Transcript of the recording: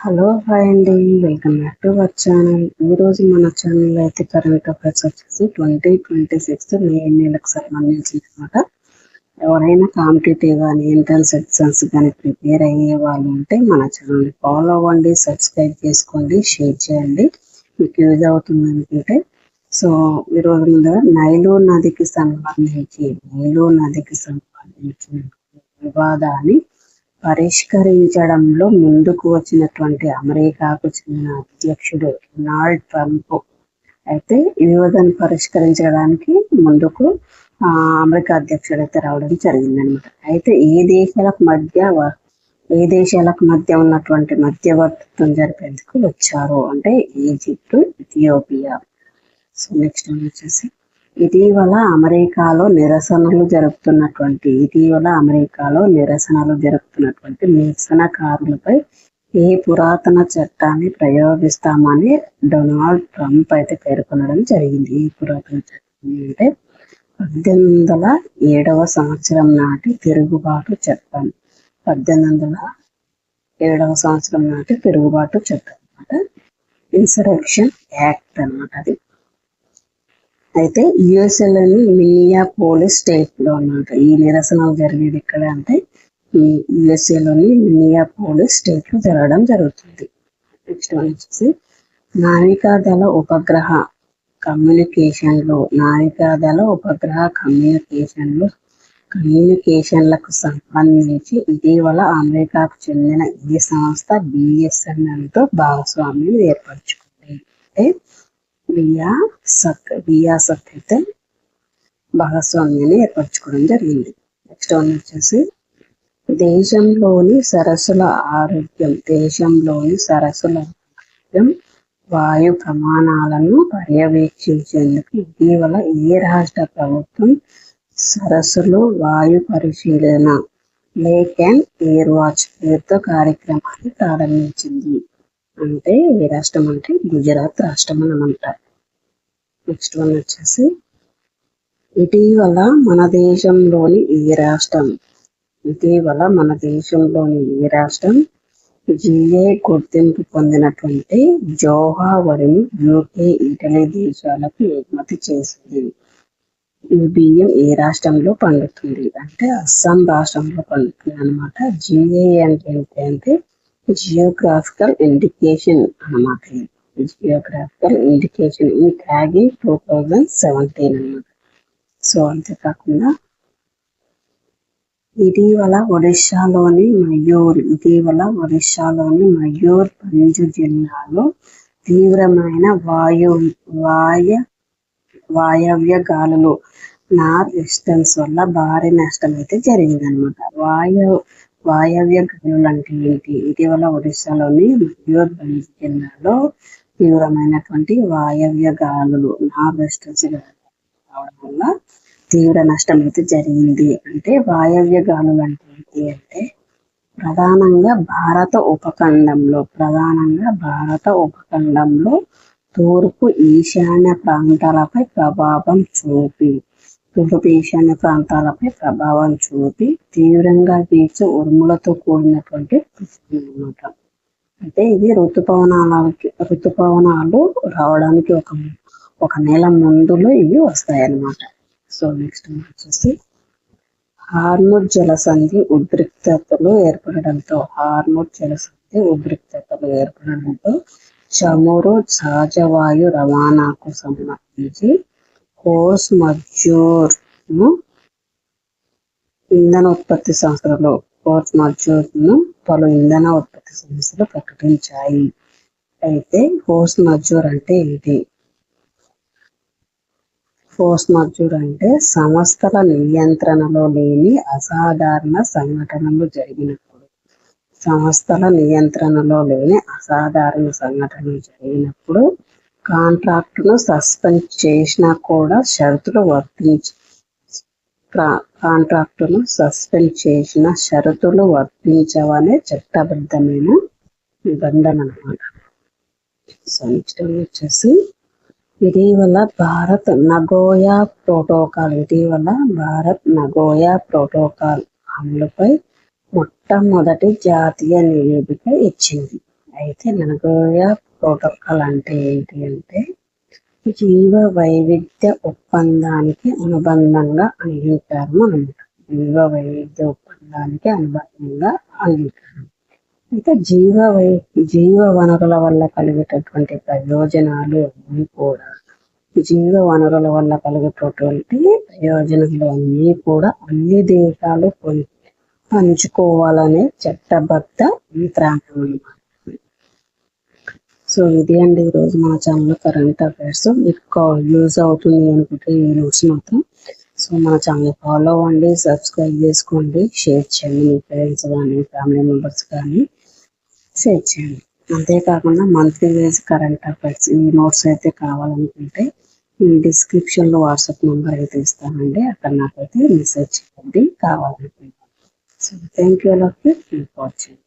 Hello hi అండి, welcome back to our channel. ఈరోజు మన ఛానల్లో అయితే కరెంట్ అఫైర్స్ వచ్చేసి 2026 మే నెలకు సంబంధించిన అనమాట. ఎవరైనా కాంపిటేటివ్ కానీ ఎంట్రన్స్ ఎగ్జామ్స్ కానీ ప్రిపేర్ అయ్యే వాళ్ళు ఉంటే మన ఛానల్ని ఫాలో అవ్వండి, సబ్స్క్రైబ్ చేసుకోండి, షేర్ చేయండి, మీకు యూజ్ అవుతుంది అనుకుంటే. సో ఈరోజు ముందుగా నైలు నదికి సంబంధించిన వివాదాన్ని పరిష్కరించడంలో ముందుకు వచ్చినటువంటి అమెరికాకు చెందిన అధ్యక్షుడు డొనాల్డ్ ట్రంప్ అయితే ఈ వివాదాన్ని పరిష్కరించడానికి ముందుకు అమెరికా అధ్యక్షుడు అయితే రావడం జరిగిందనమాట. అయితే ఏ దేశాలకు మధ్య ఉన్నటువంటి మధ్యవర్తిత్వం జరిపేందుకు వచ్చారు అంటే ఈజిప్ట్, ఇథియోపియా. సో నెక్స్ట్ వచ్చేసి ఇటీవల అమెరికాలో నిరసనలు జరుపుతున్నటువంటి నిరసనకారులపై ఏ పురాతన చట్టాన్ని ప్రయోగిస్తామని డొనాల్డ్ ట్రంప్ అయితే పేర్కొనడం జరిగింది. ఈ పురాతన చట్టం అంటే 1807 సంవత్సరం నాటి తిరుగుబాటు చట్టం. 1807 సంవత్సరం నాటి తిరుగుబాటు చట్టం అన్నమాట. ఇన్సరెక్షన్ యాక్ట్ అన్నమాట అది. అయితే యుఎస్ఏలోని మిన్నియాపోలిస్ స్టేట్ లో అన్నమాట ఈ నిరసనలు జరిగేది. ఎక్కడ అంటే ఈ యుఎస్ఏలోని మిన్నియాపోలిస్ స్టేట్ లో జరగడం జరుగుతుంది. నెక్స్ట్ వచ్చేసి నావికాదళ ఉపగ్రహ కమ్యూనికేషన్లకు సంబంధించి ఇటీవల అమెరికాకు చెందిన ఈ సంస్థ బిఎస్ఎన్ఎల్ తో భాగస్వామ్యం ఏర్పరచుకుంది. అంటే బియాసత్ అయితే భాగస్వామ్యాన్ని ఏర్పరచుకోవడం జరిగింది. నెక్స్ట్ వన్ వచ్చేసి దేశంలోని సరస్సుల ఆరోగ్యం వాయు ప్రమాణాలను పర్యవేక్షించేందుకు ఇటీవల ఏ రాష్ట్ర ప్రభుత్వం సరస్సులు వాయు పరిశీలన లేక్ అండ్ ఎయిర్ వాచ్ పేరుతో కార్యక్రమాన్ని ప్రారంభించింది అంటే ఏ రాష్ట్రం అంటే గుజరాత్ రాష్ట్రం అని అంటారు. నెక్స్ట్ వన్ వచ్చేసి ఇటీవల మన దేశంలోని జిఐ గుర్తింపు పొందినటువంటి జోహా వరిని యూకే, ఇటలీ దేశాలకు ఎగుమతి చేసింది. ఈ బియ్యం ఏ రాష్ట్రంలో పండుతుంది అంటే అస్సాం రాష్ట్రంలో పండుతుంది అనమాట. జిఐ అంటే జియోగ్రాఫికల్ ఇండికేషన్ అన్నమాట. జియోగ్రాఫికల్ ఇండికేషన్ ఇన్ ట్యాగింగ్ 2017 అన్నమాట. సో అంతేకాకుండా ఇటీవల ఒడిశాలోని మయూర్ భంజ్ జిల్లాలో తీవ్రమైన వాయవ్య గాలులు నార్త్ వెస్టర్న్స్ వల్ల భారీ నష్టం అయితే జరిగిందనమాట. వాయవ్య గాలులు అంటే ఏంటి? ఇటీవల ఒడిశాలోని మయూర్ భంజ్ జిల్లాలో తీవ్రమైనటువంటి వాయవ్య గాలులు నార్త్ వెస్టర్న్స్ రావడం వల్ల తీవ్ర నష్టం అయితే జరిగింది. అంటే వాయవ్య గాలులు అంటే ఏంటి అంటే ప్రధానంగా భారత ఉపఖండంలో తూర్పు ఈశాన్య ప్రాంతాలపై ప్రభావం చూపి తీవ్రంగా వీచే ఉరుములతో కూడినటువంటి అన్నమాట. అంటే ఇది ఋతుపవనాలు రావడానికి ఒక నెల ముందులో ఇవి వస్తాయి అన్నమాట. సో నెక్స్ట్ వచ్చేసి హార్ముజ్ జలసంధి ఉద్రిక్తతలు ఏర్పడడంతో చమురు సహజవాయు రవాణాకు సంబంధించి ఫోర్స్ మజ్యూర్ ను పలు ఇంధన ఉత్పత్తి సంస్థలు ప్రకటించాయి. అయితే ఫోర్స్ మజ్యూర్ అంటే ఏంటి? ఫోర్స్ మజ్యూర్ అంటే సంస్థల నియంత్రణలో లేని అసాధారణ సంఘటనలు జరిగినప్పుడు కాంట్రాక్టును సస్పెండ్ చేసినా కూడా షరతులు వర్తించవనే చట్టబద్ధమైన నిబంధన అన్నమాట. సో నెక్స్ట్ వచ్చేసి ఇటీవల భారత్ నగోయా ప్రోటోకాల్ అమలుపై మొట్టమొదటి జాతీయ నివేదిక ఇచ్చింది. అయితే నగోయా ప్రోటోకాల్ అంటే ఏంటి అంటే జీవ వైవిధ్య ఒప్పందానికి అనుబంధంగా అంగీకారం అనమాట. జీవ వైవిధ్య ఒప్పందానికి అనుబంధంగా అంగీకారం. అయితే జీవ వనరుల వల్ల కలిగేటటువంటి ప్రయోజనాలు అన్నీ కూడా జీవ వనరుల వల్ల కలిగేటటువంటి ప్రయోజనాలు అన్నీ కూడా అన్ని దేశాలు పంచుకోవాలనే చట్టబద్ధ యంత్రాంగం అన్నమాట. సో ఇది అండి ఈరోజు మన ఛానల్ కరెంట్ అఫైర్స్. మీకు యూజ్ అవుతుంది అనుకుంటే ఈ న్యూస్ మాత్రం. సో మన ఛానల్ ఫాలో అవ్వండి, సబ్స్క్రైబ్ చేసుకోండి, షేర్ చేయండి. మీ ఫ్రెండ్స్ కానీ ఫ్యామిలీ మెంబర్స్ కానీ షేర్ చేయండి. అంతేకాకుండా మంత్లీ వైజ్ కరెంట్ అఫైర్స్ ఈ నోట్స్ అయితే కావాలనుకుంటే డిస్క్రిప్షన్లో వాట్సాప్ నెంబర్ అయితే ఇస్తానండి. అక్కడ నాకైతే మెసేజ్ చేయండి కావాలనుకుంటే. So thank you all of you for watching.